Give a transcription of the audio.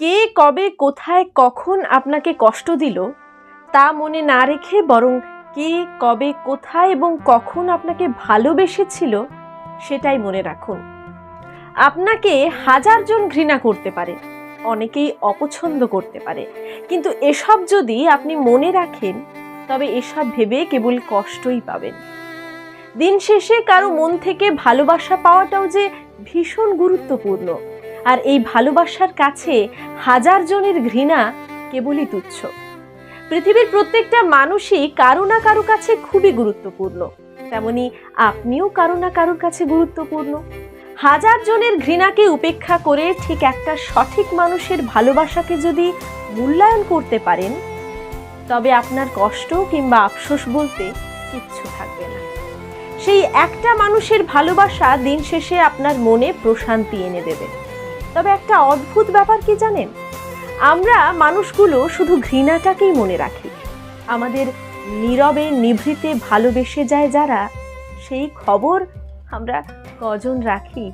কে কবে কোথায় কখন আপনাকে কষ্ট দিল তা মনে না রেখে বরং কে কবে কোথায় এবং কখন আপনাকে ভালোবেসেছিল সেটাই মনে রাখুন। আপনাকে হাজার জন ঘৃণা করতে পারে, অনেকেই অপছন্দ করতে পারে, কিন্তু এসব যদি আপনি মনে রাখেন তবে এসব ভেবে কেবল কষ্টই পাবেন। দিন শেষে কারো মন থেকে ভালোবাসা পাওয়াটাও যে ভীষণ গুরুত্বপূর্ণ, আর এই ভালোবাসার কাছে হাজার জনের ঘৃণা কেবলই তুচ্ছ। পৃথিবীর প্রত্যেকটা মানুষই কারো না কারো কাছে খুবই গুরুত্বপূর্ণ, তেমনি আপনিও কারো না কারোর কাছে গুরুত্বপূর্ণ। হাজার জনের ঘৃণাকে উপেক্ষা করে ঠিক একটা সঠিক মানুষের ভালোবাসাকে যদি মূল্যায়ন করতে পারেন তবে আপনার কষ্ট কিংবা আফসোস বলতে কিচ্ছু থাকবে না। সেই একটা মানুষের ভালোবাসা দিন শেষে আপনার মনে প্রশান্তি এনে দেবে। তবে একটা অদ্ভুত ব্যাপার কি জানেন, আমরা মানুষগুলো শুধু ঘৃণাটাকেই মনে রাখি। আমাদের নীরবে নিভৃতে ভালোবেসে যায় যারা, সেই খবর আমরা কজন রাখি?